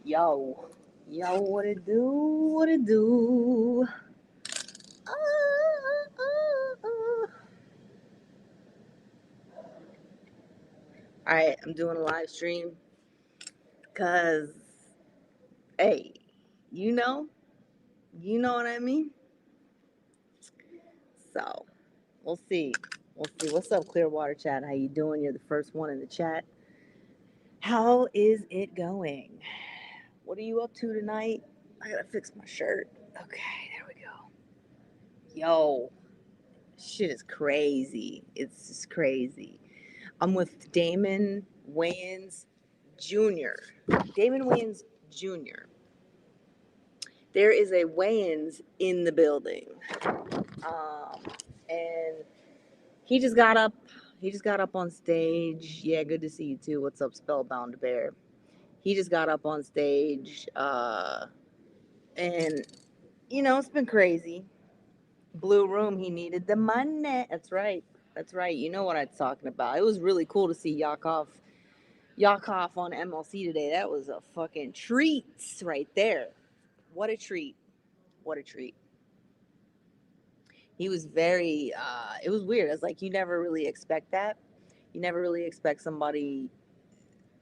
Yo, yo, what it do? What it do? Ah, ah, ah. All right, I'm doing a live stream because, hey, you know, you know what I mean? So, we'll see. We'll see. What's up, Clearwater Chat? How you doing? You're the first one in the chat. How is it going? What are you up to tonight? I gotta fix my shirt. Okay, there we go. Yo, shit is crazy. It's just crazy. I'm with Damon Wayans Jr. Damon Wayans Jr. There is a Wayans in the building, and he just got up. He just got up on stage. Yeah, good to see you too. What's up, Spellbound Bear? He just got up on stage, and it's been crazy. Blue Room. He needed the money. That's right. That's right. You know what I'm talking about. It was really cool to see Yakov on MLC today. That was a fucking treat right there. What a treat. What a treat. He was very, it was weird. It's like you never really expect that. You never really expect somebody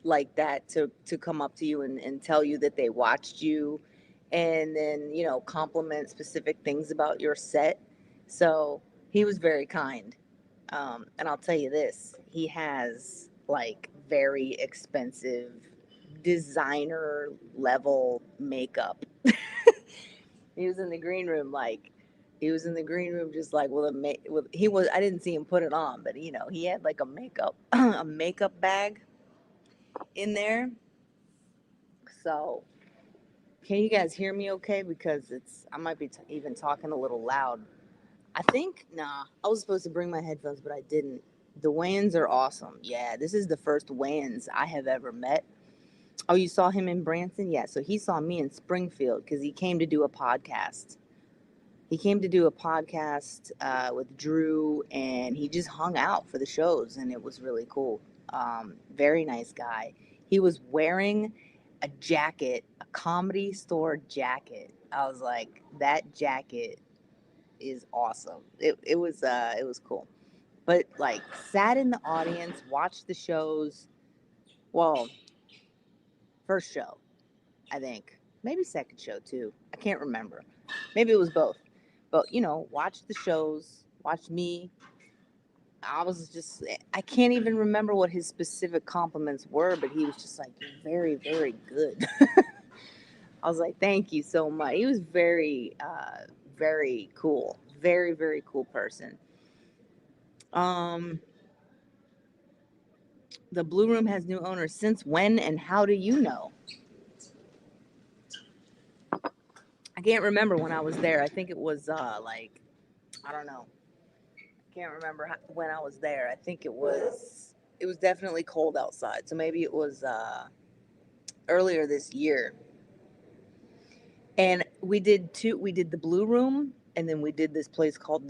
like that to come up to you and tell you that they watched you and then, compliment specific things about your set. So he was very kind. And I'll tell you this, he has like very expensive designer level makeup. He was in the green room just like I didn't see him put it on, but he had like a makeup a makeup bag in there. So can you guys hear me okay? Because I might be even talking a little loud. I think, nah, I was supposed to bring my headphones, but I didn't. The Wayans are awesome. Yeah, this is the first Wayans I have ever met. Oh, you saw him in Branson? Yeah, so he saw me in Springfield because he came to do a podcast. He came to do a podcast with Drew, and he just hung out for the shows, and it was really cool. Very nice guy. He was wearing a jacket, a Comedy Store jacket. I was like, that jacket is awesome. It was cool. But like sat in the audience, watched the shows. Well, first show, I think. Maybe second show too. I can't remember. Maybe it was both. But watched the shows, watched me. I can't even remember what his specific compliments were, but he was just like, you're very, very good. I was like, thank you so much. He was very, very cool. Very, very cool person. Um, the Blue Room has new owners. Since when and how do you know? I can't remember when I was there. I think it was I don't know. I can't remember when I was there. I think it was definitely cold outside. So maybe it was earlier this year. And we did the Blue Room, and then we did this place called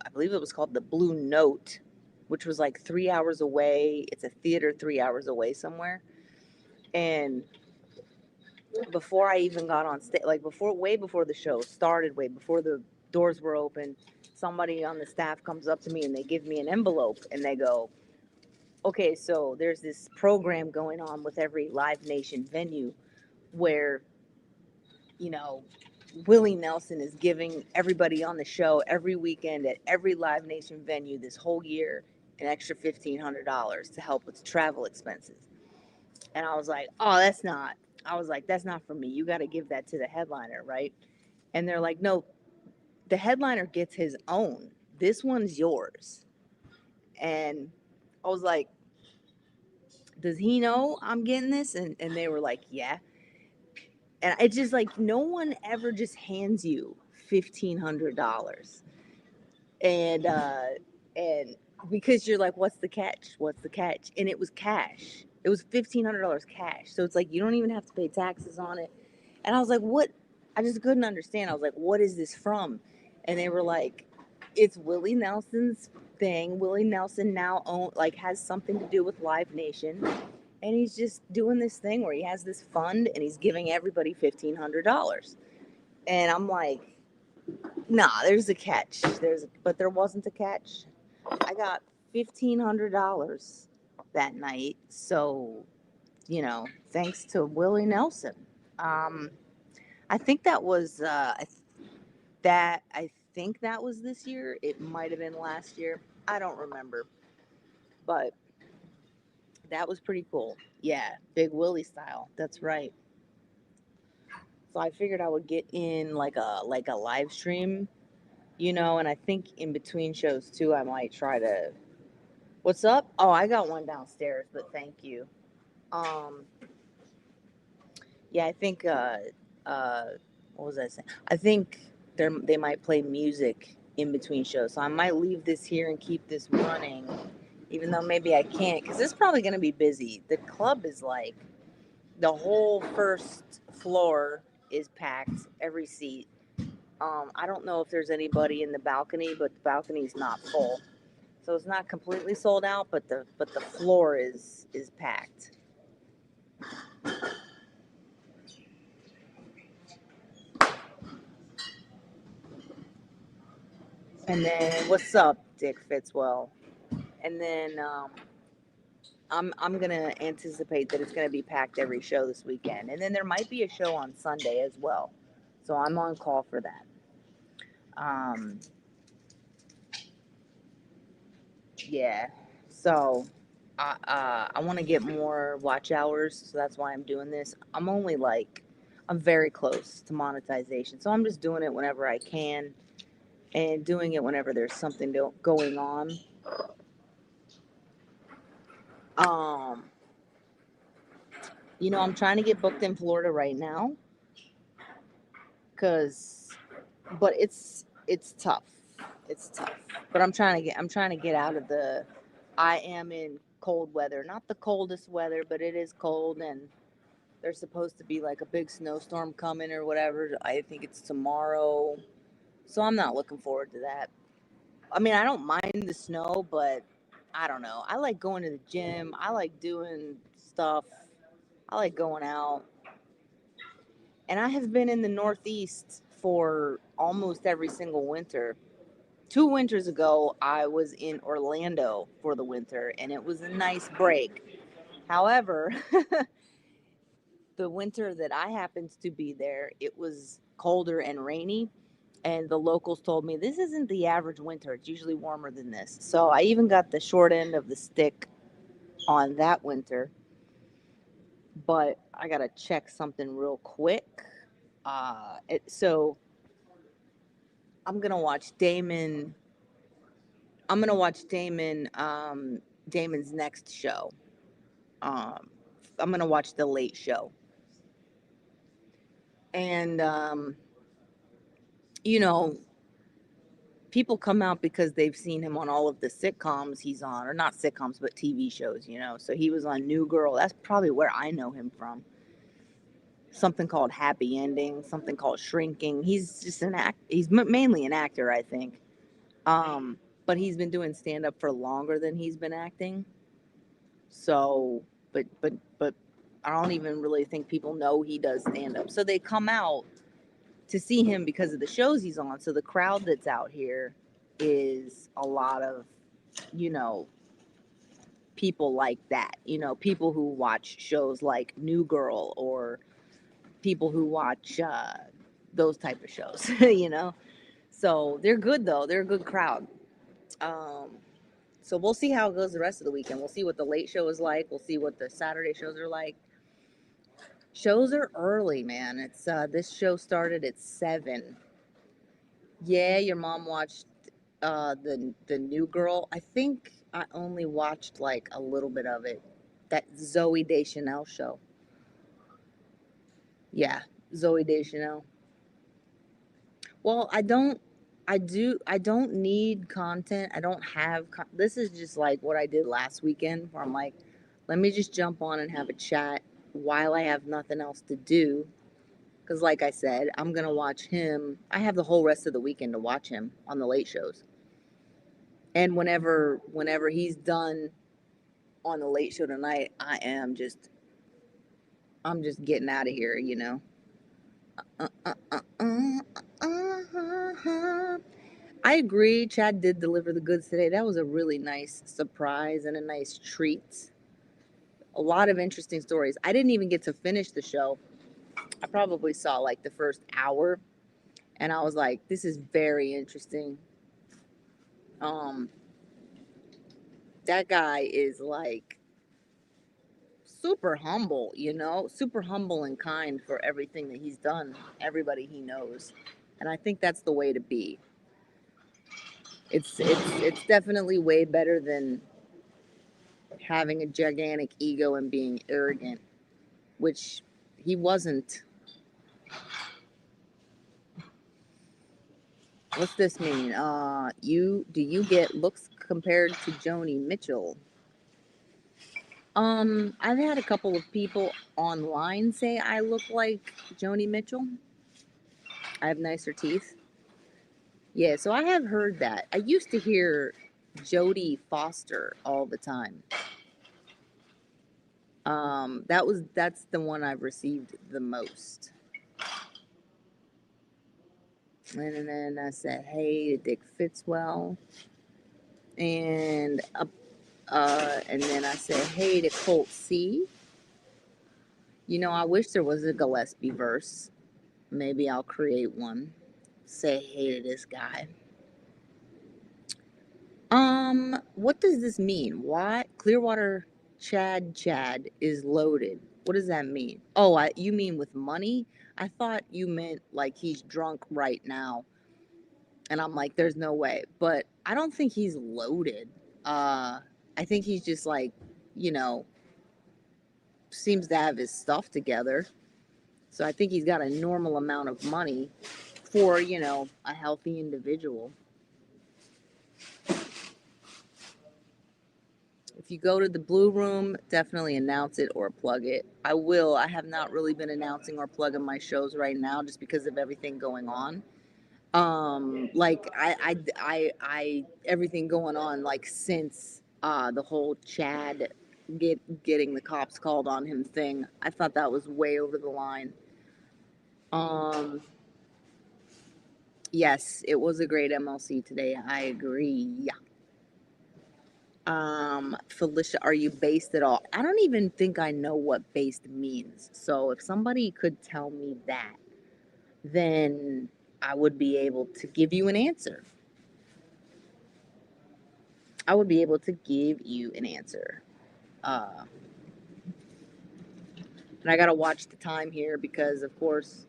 I believe it was called the Blue Note, which was like 3 hours away. It's a theater 3 hours away somewhere. And before I even got on stage, like way before the show started, way before the doors were open, somebody on the staff comes up to me and they give me an envelope and they go, okay, so there's this program going on with every Live Nation venue where, you know, Willie Nelson is giving everybody on the show every weekend at every Live Nation venue this whole year an extra $1,500 to help with travel expenses. And I was like, oh, that's not for me. You got to give that to the headliner, right? And they're like, no, the headliner gets his own. This one's yours. And I was like, does he know I'm getting this? And they were like, yeah. And it's just like, no one ever just hands you $1,500. And because you're like, what's the catch? What's the catch? And it was cash. It was $1,500 cash. So it's like, you don't even have to pay taxes on it. And I was like, what? I just couldn't understand. I was like, what is this from? And they were like, it's Willie Nelson's thing. Willie Nelson now has something to do with Live Nation, and he's just doing this thing where he has this fund and he's giving everybody $1,500. And I'm like, nah, there's a catch. But there wasn't a catch. I got $1,500 that night. So, thanks to Willie Nelson. Um, I think that was I think that was this year. It might have been last year. I don't remember, but that was pretty cool. Yeah, Big Willie style. That's right. So I figured I would get in like a live stream, and I think in between shows too, I might try to. What's up? Oh, I got one downstairs, but thank you. Um, yeah, I think what was I saying? I think they might play music in between shows. So I might leave this here and keep this running, even though maybe I can't, because it's probably going to be busy. The club is like, the whole first floor is packed, every seat. I don't know if there's anybody in the balcony, but the balcony's not full. So it's not completely sold out, but the floor is packed. And then what's up, Dick Fitzwell? And then I'm gonna anticipate that it's gonna be packed every show this weekend, and then there might be a show on Sunday as well, so I'm on call for that. Um, yeah, so I want to get more watch hours, so that's why I'm doing this. I'm very close to monetization, so I'm just doing it whenever I can, and doing it whenever there's something going on. Um, I'm trying to get booked in Florida right now, cause, but it's tough. It's tough. But I'm trying to get out of the. I am in cold weather, not the coldest weather, but it is cold, and there's supposed to be like a big snowstorm coming or whatever. I think it's tomorrow, so I'm not looking forward to that. I mean, I don't mind the snow, but I don't know. I like going to the gym. I like doing stuff. I like going out. And I have been in the Northeast for almost every single winter. 2 winters ago, I was in Orlando for the winter, and it was a nice break. However, the winter that I happened to be there, it was colder and rainy. And the locals told me this isn't the average winter. It's usually warmer than this. So I even got the short end of the stick on that winter. But I got to check something real quick. So I'm going to watch Damon. I'm going to watch Damon's next show. Um, I'm going to watch The Late Show. And, you know, people come out because they've seen him on all of the sitcoms he's on, or not sitcoms, but TV shows, So he was on New Girl. That's probably where I know him from. Something called Happy Ending, something called Shrinking. He's just he's mainly an actor, I think. But he's been doing stand up for longer than he's been acting. So, but I don't even really think people know he does stand up. So they come out to see him because of the shows he's on. So the crowd that's out here is a lot of, you know, people like that. People who watch shows like New Girl, or people who watch those type of shows, So they're good though. They're a good crowd. Um, so we'll see how it goes the rest of the weekend. We'll see what the late show is like. We'll see what the Saturday shows are like. Shows are early, man. It's this show started at 7. Yeah, your mom watched the New Girl. I think I only watched like a little bit of it. That Zoe Deschanel show. Yeah, Zoe Deschanel. Well, I don't need content. I don't have this is just like what I did last weekend, where I'm like, let me just jump on and have a chat while I have nothing else to do. Because like I said, I'm going to watch him. I have the whole rest of the weekend to watch him on the late shows. And whenever he's done on the Late Show Tonight, I'm just getting out of here, you know. Uh, uh, uh, uh, I agree. Chad did deliver the goods today. That was a really nice surprise and a nice treat. A lot of interesting stories. I didn't even get to finish the show. I probably saw like the first hour, and I was like, "This is very interesting." Um, that guy is like super humble, you know, super humble and kind for everything that he's done, everybody he knows. And I think that's the way to be. It's definitely way better than having a gigantic ego and being arrogant, which he wasn't. What's this mean? Do you get looks compared to Joni Mitchell? I've had a couple of people online say I look like Joni Mitchell. I have nicer teeth. Yeah, so I have heard that. I used to hear Jodie Foster all the time. That's the one I've received the most. And then I said, "Hey to Dick Fitzwell," and and then I said, "Hey to Colt C." You know, I wish there was a Gillespie verse. Maybe I'll create one. Say hey to this guy. What does this mean? Why Clearwater Chad is loaded? What does that mean? Oh, you mean with money? I thought you meant like he's drunk right now. And I'm like, there's no way. But I don't think he's loaded. I think he's just like, you know, seems to have his stuff together. So I think he's got a normal amount of money for, you know, a healthy individual. If you go to the Blue Room, definitely announce it or plug it. I will. I have not really been announcing or plugging my shows right now just because of everything going on. Like everything going on like since the whole Chad getting the cops called on him thing. I thought that was way over the line. Um, yes, it was a great MLC today. I agree. Yeah. Felicia, are you based at all? I don't even think I know what based means. So if somebody could tell me that, then I would be able to give you an answer. I would be able to give you an answer. And I got to watch the time here because, of course,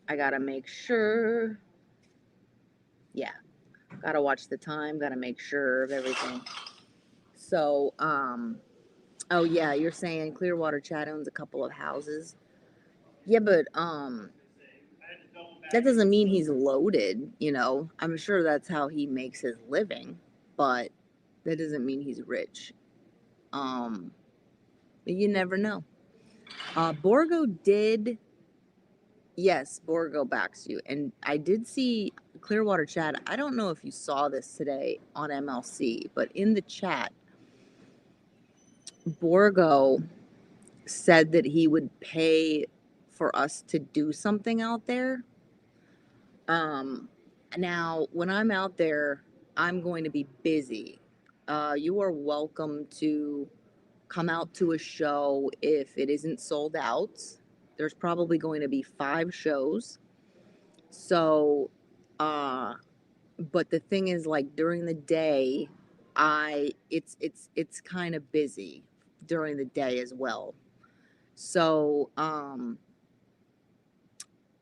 I got to make sure. Yeah, got to watch the time, got to make sure of everything. So, oh, yeah, you're saying Clearwater Chad owns a couple of houses. Yeah, but that doesn't mean he's loaded, you know. I'm sure that's how he makes his living, but that doesn't mean he's rich. Um, you never know. Borgo did, yes, Borgo backs you. And I did see Clearwater Chat. I don't know if you saw this today on MLC, but in the chat, Borgo said that he would pay for us to do something out there. Now, when I'm out there, I'm going to be busy. You are welcome to come out to a show if it isn't sold out. There's probably going to be 5 shows. So, but the thing is, like during the day, it's kind of busy during the day as well. So,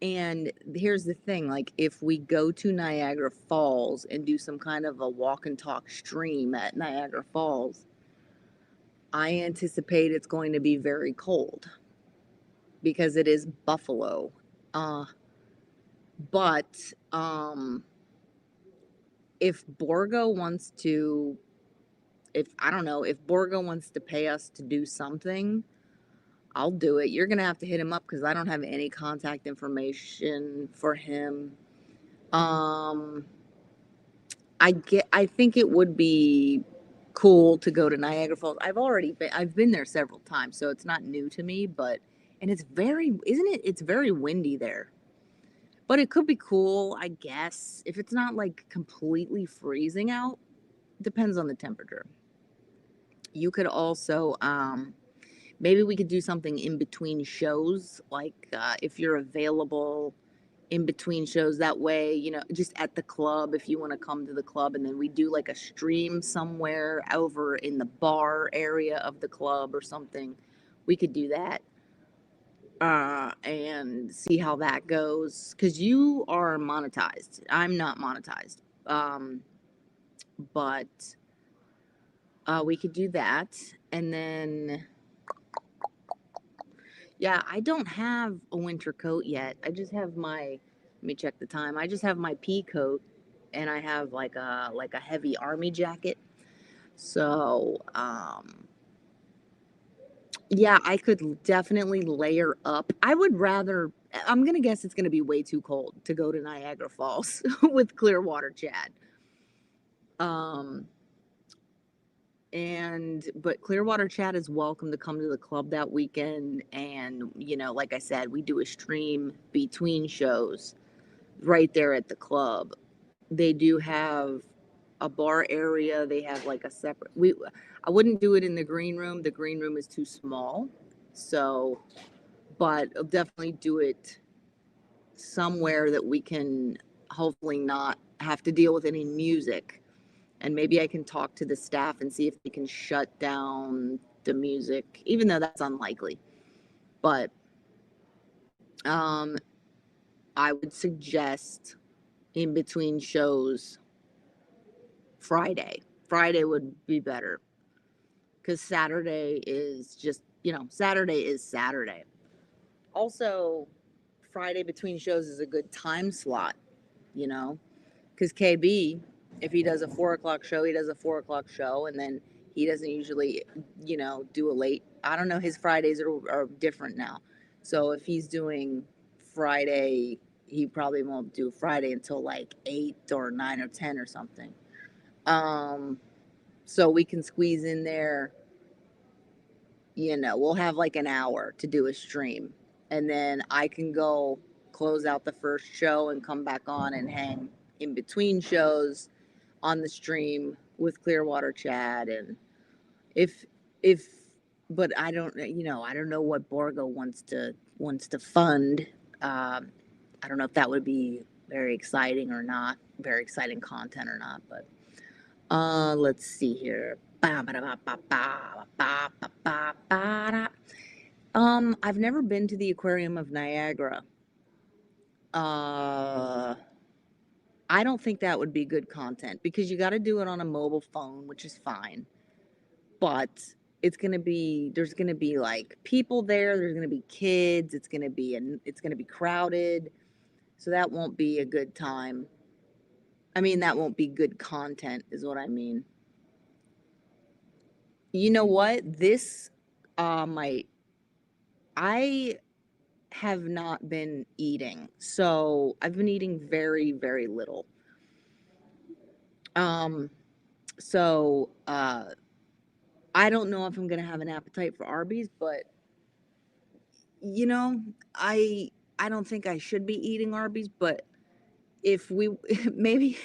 and here's the thing, like if we go to Niagara Falls and do some kind of a walk and talk stream at Niagara Falls, I anticipate it's going to be very cold because it is Buffalo. Uh, but if Borgo wants to, if I don't know, if Borgo wants to pay us to do something, I'll do it. You're gonna have to hit him up because I don't have any contact information for him. Um, I think it would be cool to go to Niagara Falls. I've been there several times, so it's not new to me, but and it's very, isn't it? It's very windy there. But it could be cool, I guess, if it's not like completely freezing out. Depends on the temperature. You could also maybe we could do something in between shows, like if you're available in between shows, that way, just at the club, if you want to come to the club, and then we do like a stream somewhere over in the bar area of the club or something. We could do that and see how that goes, because you are monetized. I'm not monetized. But we could do that. And then, yeah, I don't have a winter coat yet. I just have let me check the time. I just have my pea coat, and I have like a heavy army jacket. So, yeah, I could definitely layer up. I'm going to guess it's going to be way too cold to go to Niagara Falls with Clearwater Chad. But Clearwater Chad is welcome to come to the club that weekend. And, like I said, we do a stream between shows right there at the club. They do have a bar area. They have like a separate, I wouldn't do it in the green room. The green room is too small. So, but I'll definitely do it somewhere that we can hopefully not have to deal with any music. And maybe I can talk to the staff and see if they can shut down the music, even though that's unlikely. But I would suggest in between shows Friday. Friday would be better, because Saturday is just, Saturday is Saturday. Also, Friday between shows is a good time slot, because KB, if he does a 4 o'clock show, he does a 4 o'clock show, and then he doesn't usually, do a late. I don't know. His Fridays are different now. So if he's doing Friday, he probably won't do Friday until like 8 or 9 or 10 or something. So we can squeeze in there, we'll have like an hour to do a stream, and then I can go close out the first show and come back on and hang in between shows on the stream with Clearwater Chad. And if if but I don't know what Borgo wants to fund. I don't know if that would be very exciting or not, very exciting content or not. But let's see here. I've never been to the Aquarium of Niagara. I don't think that would be good content, because you got to do it on a mobile phone, which is fine. But there's gonna be like people there. There's gonna be kids. It's gonna be crowded. So that won't be a good time. I mean, that won't be good content, is what I mean. You know what? I have not been eating. So I've been eating very, very little. Um, so I don't know if I'm gonna have an appetite for Arby's, but you know, I I don't think I should be eating Arby's, but if we maybe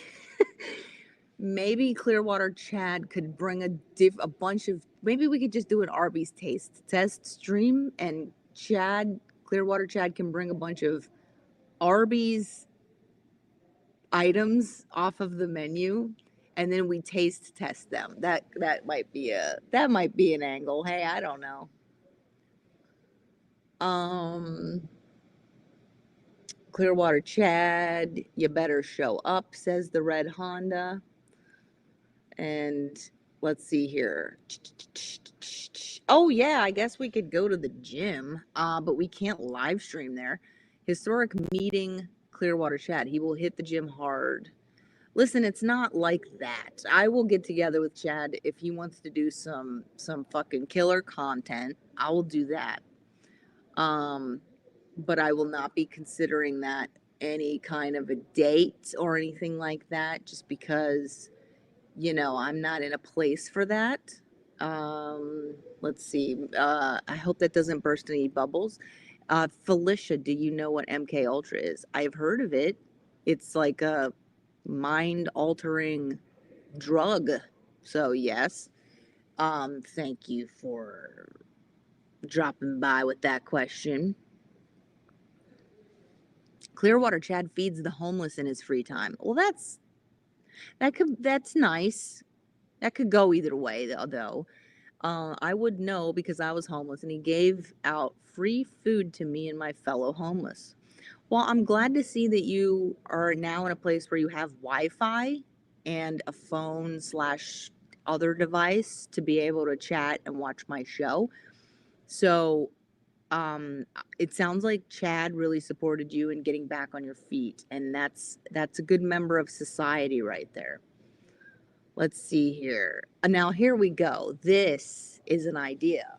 maybe Clearwater Chad could bring a bunch of, maybe we could just do an Arby's taste test stream, and Clearwater Chad can bring a bunch of Arby's items off of the menu, and then we taste test them. That might be an angle. Hey, I don't know. Um Clearwater Chad, you better show up, says the red Honda. And let's see here. Oh yeah, I guess we could go to the gym, but we can't live stream there. Historic meeting Clearwater Chad. He will hit the gym hard. Listen, it's not like that. I will get together with Chad if he wants to do some fucking killer content. I will do that. But I will not be considering that any kind of a date or anything like that, just because, I'm not in a place for that. Let's see. I hope that doesn't burst any bubbles. Felicia, do you know what MK Ultra is? I've heard of it. It's like a mind altering drug. So, yes. Thank you for dropping by with that question. Clearwater Chad feeds the homeless in his free time. Well, that's nice. That could go either way, though. I would know because I was homeless, and he gave out free food to me and my fellow homeless. Well, I'm glad to see that you are now in a place where you have Wi-Fi and a phone slash other device to be able to chat and watch my show. So, it sounds like Chad really supported you in getting back on your feet, and that's a good member of society right there. Let's see here. Now here we go. This is an idea.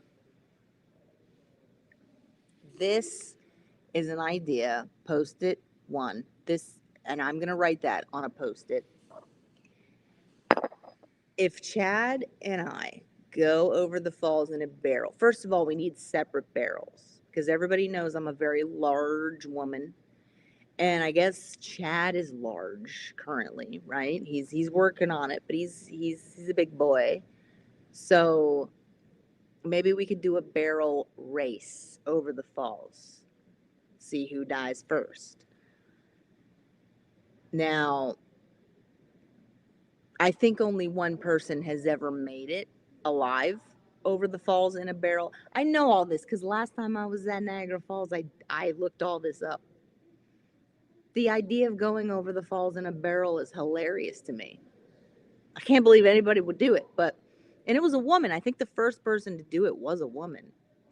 This is an idea. Post-it one. This, and I'm going to write that on a post-it. If Chad and I go over the falls in a barrel, first of all, we need separate barrels because everybody knows I'm a very large woman. And I guess Chad is large currently, right? He's working on it, but he's a big boy. So maybe we could do a barrel race over the falls. See who dies first. Now, I think only one person has ever made it alive over the falls in a barrel. I know all this because last time I was at Niagara Falls, I looked all this up. The idea of going over the falls in a barrel is hilarious to me. I can't believe anybody would do it, and it was a woman. I think the first person to do it was a woman.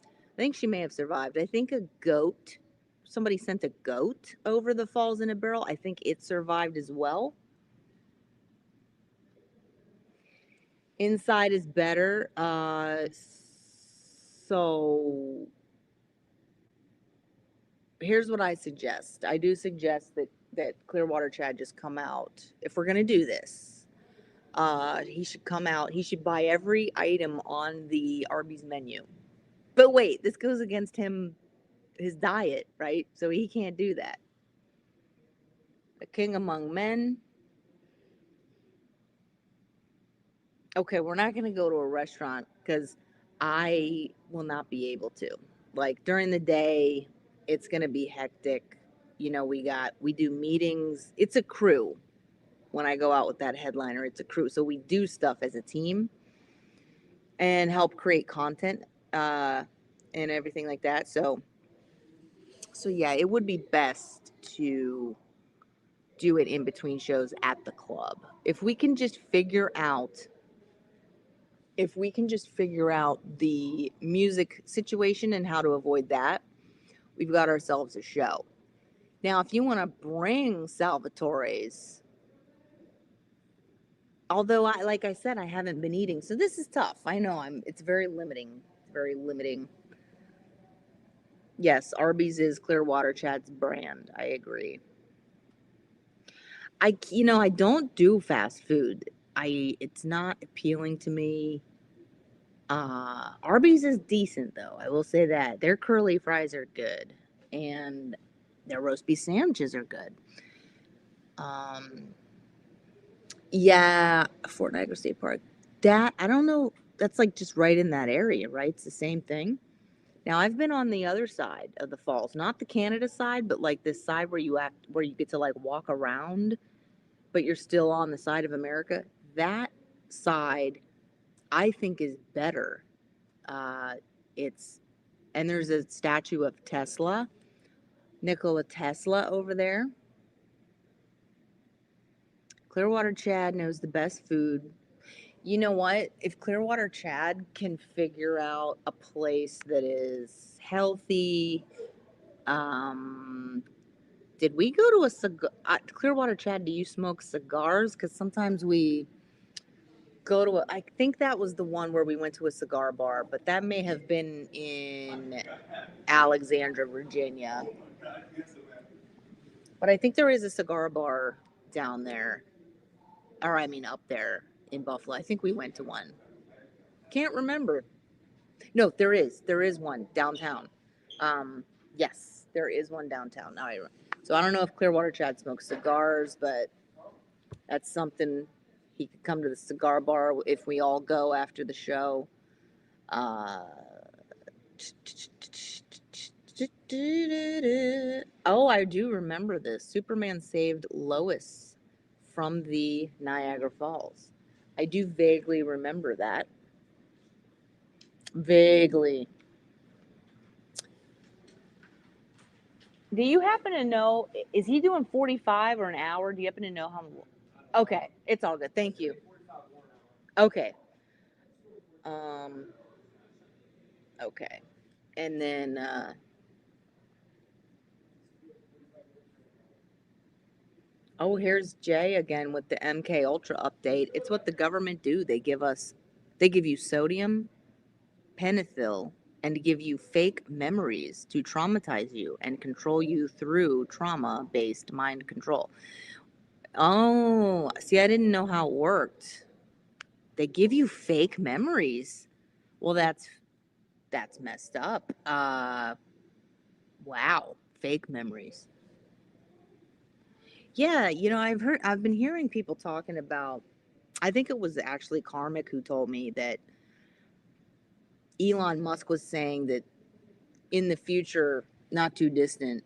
I think she may have survived. I think somebody sent a goat over the falls in a barrel. I think it survived as well. Inside is better. So here's what I suggest. I do suggest that Clearwater Chad just come out. If we're gonna do this, he should come out. He should buy every item on the Arby's menu. But wait, this goes against his diet, right? So he can't do that. A king among men. Okay, we're not going to go to a restaurant because I will not be able to. Like during the day, it's going to be hectic. We do meetings. It's a crew. When I go out with that headliner, it's a crew. So we do stuff as a team and help create content and everything like that. So yeah, it would be best to do it in between shows at the club. If we can just figure out the music situation and how to avoid that, we've got ourselves a show. Now, if you want to bring Salvatore's, although like I said, I haven't been eating, so this is tough. I know it's very limiting, very limiting. Yes, Arby's is Clearwater Chad's brand. I agree. I don't do fast food. It's not appealing to me. Arby's is decent though. I will say that their curly fries are good, and their roast beef sandwiches are good. Um, yeah, Fort Niagara State Park. That I don't know. That's like just right in that area, right? It's the same thing. Now I've been on the other side of the falls, not the Canada side, but like this side where you get to like walk around, but you're still on the side of America. That side, I think, is better. It's and there's a statue of Tesla, Nikola Tesla over there. Clearwater Chad knows the best food. You know what? If Clearwater Chad can figure out a place that is healthy, um, did we go to a cigar? Clearwater Chad, do you smoke cigars? Because sometimes we go to I think that was the one where we went to a cigar bar, but that may have been in Alexandria, Virginia. But I think there is a cigar bar down there, or I mean up there in Buffalo. I think we went to one. Can't remember. No, there is. There is one downtown. Um, yes, there is one downtown. So I don't know if Clearwater Chad smokes cigars, but that's something. He could come to the cigar bar if we all go after the show. Uh, oh, I do remember this. Superman saved Lois from the Niagara Falls. I do vaguely remember that. Vaguely. Do you happen to know, is he doing 45 or an hour? Do you happen to know how? Okay, it's all good. Thank you. Okay. Um, okay. And then, oh, here's Jay again with the MK Ultra update. It's what the government do. They give you sodium, pentothal, and give you fake memories to traumatize you and control you through trauma-based mind control. Oh, see, I didn't know how it worked. They give you fake memories. Well, that's messed up. Wow, fake memories. Yeah, I've been hearing people talking about, I think it was actually Karmic who told me that Elon Musk was saying that in the future, not too distant,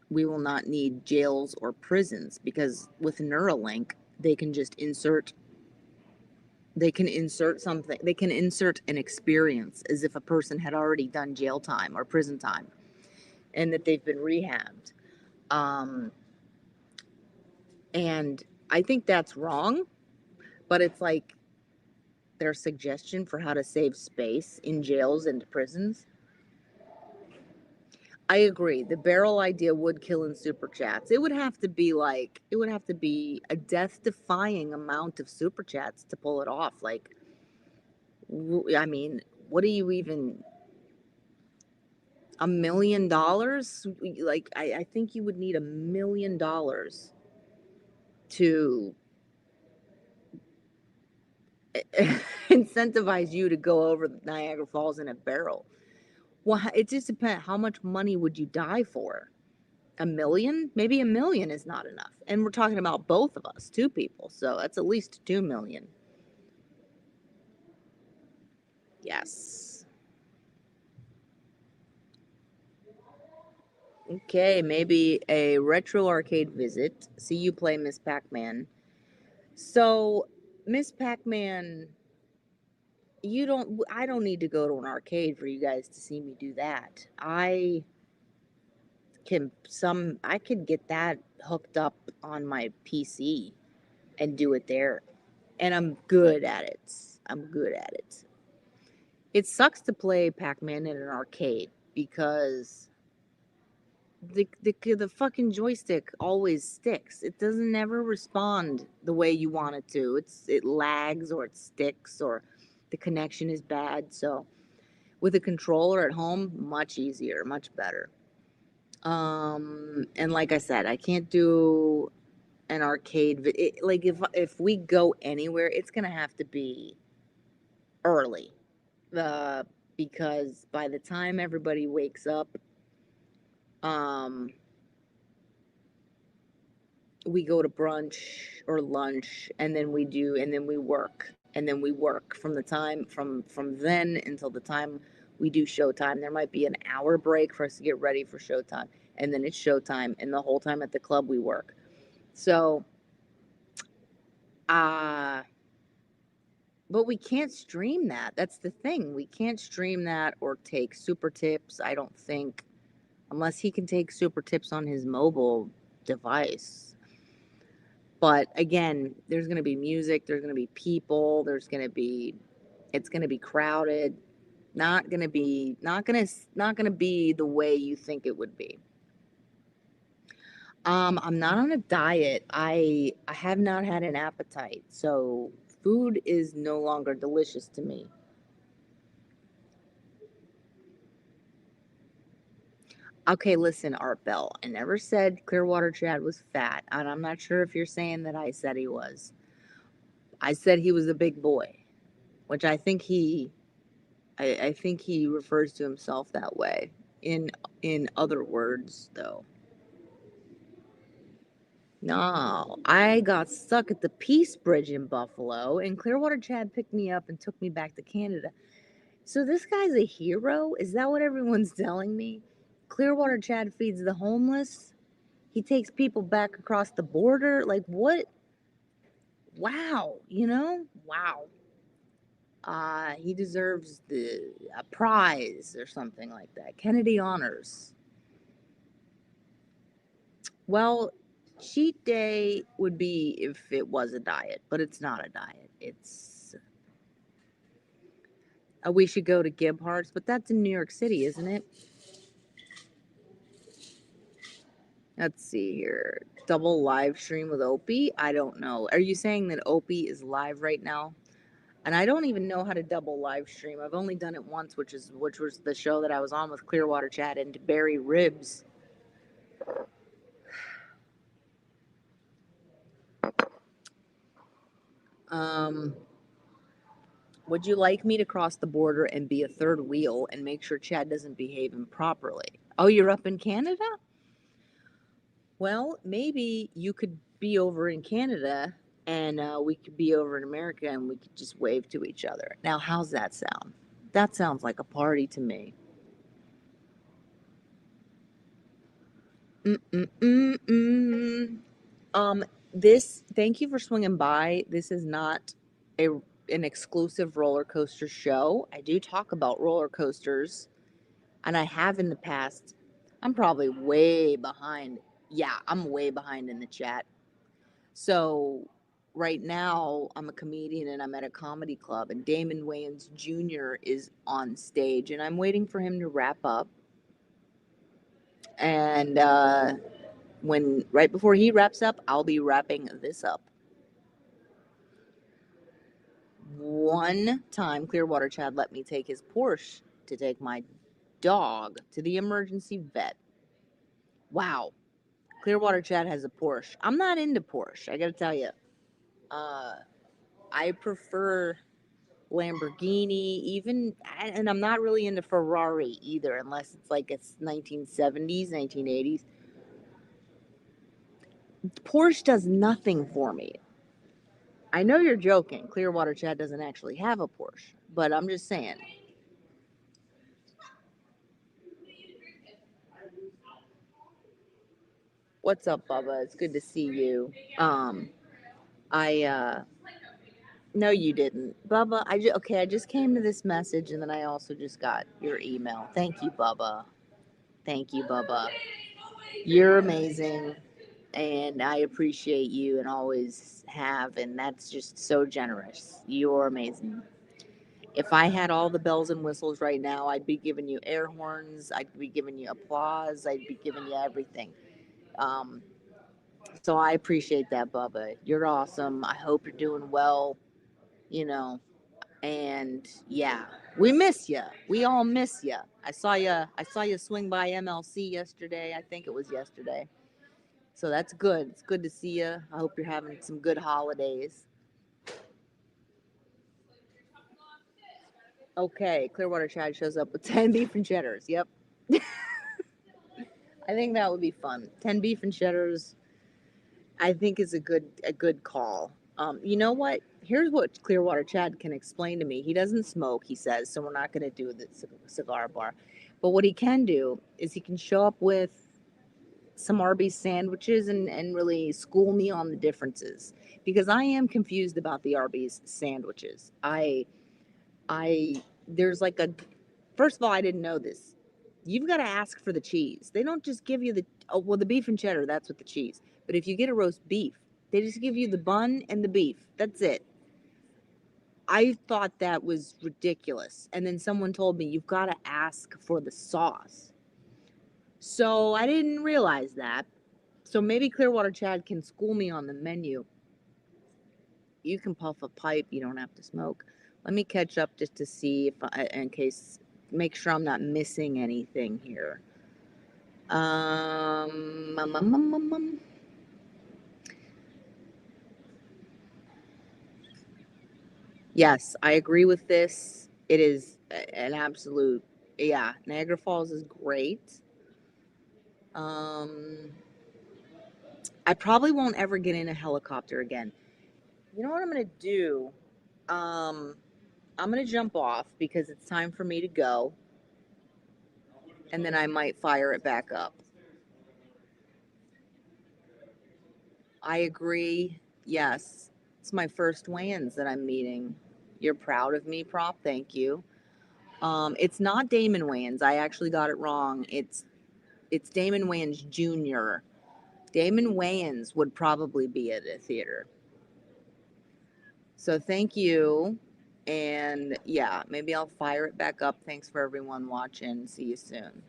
we will not need jails or prisons because with Neuralink, they can just insert something, they can insert an experience as if a person had already done jail time or prison time and that they've been rehabbed. Um, and I think that's wrong, but it's like their suggestion for how to save space in jails and prisons. I agree. The barrel idea would kill in super chats. It would have to be a death defying amount of super chats to pull it off. Like, I mean, what do you even, $1 million? Like, I think you would need $1 million to incentivize you to go over the Niagara Falls in a barrel. Well, it just depends. How much money would you die for? $1 million? Maybe $1 million is not enough. And we're talking about both of us, two people. So that's at least 2 million. Yes. Okay, maybe a retro arcade visit. See you play Miss Pac-Man. So, Miss Pac-Man, I don't need to go to an arcade for you guys to see me do that. I could get that hooked up on my PC and do it there. And I'm good at it. I'm good at it. It sucks to play Pac-Man in an arcade because the fucking joystick always sticks. It doesn't ever respond the way you want it to. It lags or it sticks or the connection is bad. So with a controller at home, much easier, much better. And like I said, I can't do an arcade. Like if we go anywhere, it's gonna have to be early, uh, because by the time everybody wakes up, um, we go to brunch or lunch, and then we work, and then we work from the time from then until the time we do showtime. There might be an hour break for us to get ready for showtime, and then it's showtime, and the whole time at the club we work. So, uh, but we can't stream that. That's the thing. We can't stream that or take super tips, I don't think, unless he can take super tips on his mobile device. But again, there's going to be music, there's going to be people, it's going to be crowded. Not going to be the way you think it would be. I'm not on a diet. I have not had an appetite. So food is no longer delicious to me. Okay, listen, Art Bell. I never said Clearwater Chad was fat, and I'm not sure if you're saying that I said he was. I said he was a big boy, which I think he refers to himself that way. In other words, though. No, I got stuck at the Peace Bridge in Buffalo, and Clearwater Chad picked me up and took me back to Canada. So this guy's a hero? Is that what everyone's telling me? Clearwater Chad feeds the homeless. He takes people back across the border. Like what? Wow, Wow. He deserves a prize or something like that. Kennedy honors. Well, cheat day would be if it was a diet, but it's not a diet. It's we should go to Gebhardt's, but that's in New York City, isn't it? Let's see here. Double live stream with Opie? I don't know. Are you saying that Opie is live right now? And I don't even know how to double live stream. I've only done it once, which was the show that I was on with Clearwater Chat and Barry Ribs. Would you like me to cross the border and be a third wheel and make sure Chad doesn't behave improperly? Oh, you're up in Canada? Well, maybe you could be over in Canada and we could be over in America and we could just wave to each other. Now, how's that sound? That sounds like a party to me. Mm-mm-mm-mm. Thank you for swinging by. This is not a an exclusive roller coaster show. I do talk about roller coasters, and I have in the past. I'm probably way behind. Yeah, I'm way behind in the chat. So right now, I'm a comedian and I'm at a comedy club, and Damon Wayans Jr. is on stage, and I'm waiting for him to wrap up. And when right before he wraps up, I'll be wrapping this up. One time, Clearwater Chad let me take his Porsche to take my dog to the emergency vet. Wow. Clearwater Chad has a Porsche. I'm not into Porsche, I gotta tell you. Uh, I prefer Lamborghini, even, and I'm not really into Ferrari either, unless it's like it's 1970s, 1980s. Porsche does nothing for me. I know you're joking. Clearwater Chad doesn't actually have a Porsche, but I'm just saying. What's up, Bubba? It's good to see you. I No, you didn't, Bubba. Okay. I just came to this message, and then I also just got your email. Thank you, Bubba. Thank you, Bubba. You're amazing, and I appreciate you, and always have, and that's just so generous. You're amazing. If I had all the bells and whistles right now, I'd be giving you air horns. I'd be giving you applause. I'd be giving you everything. Um, so I appreciate that, Bubba. You're awesome. I hope you're doing well. You know, and yeah, we miss you. We all miss you. I saw you swing by MLC yesterday. I think it was yesterday. So that's good. It's good to see you. I hope you're having some good holidays. Okay, Clearwater Chad shows up with 10 beef and cheddars. Yep. I think that would be fun. 10 beef and cheddars, I think, is a good call. You know what? Here's what Clearwater Chad can explain to me. He doesn't smoke, he says, so we're not going to do the cigar bar. But what he can do is he can show up with some Arby's sandwiches and really school me on the differences, because I am confused about the Arby's sandwiches. I there's like a First of all, I didn't know this. You've got to ask for the cheese. They don't just give you the beef and cheddar, that's with the cheese. But if you get a roast beef, they just give you the bun and the beef. That's it. I thought that was ridiculous. And then someone told me you've got to ask for the sauce. So I didn't realize that. So maybe Clearwater Chad can school me on the menu. You can puff a pipe, you don't have to smoke. Let me catch up just to see if make sure I'm not missing anything here. Um, um, um, um, um, um. Yes, I agree with this. It is an absolute, yeah. Niagara Falls is great. Um, I probably won't ever get in a helicopter again. You know what I'm gonna do? Um, I'm gonna jump off because it's time for me to go, and then I might fire it back up. I agree. Yes, it's my first Wayans that I'm meeting. You're proud of me, Prop. Thank you. It's not Damon Wayans. I actually got it wrong. It's Damon Wayans Jr. Damon Wayans would probably be at a theater. So thank you. And yeah, maybe I'll fire it back up. Thanks for everyone watching. See you soon.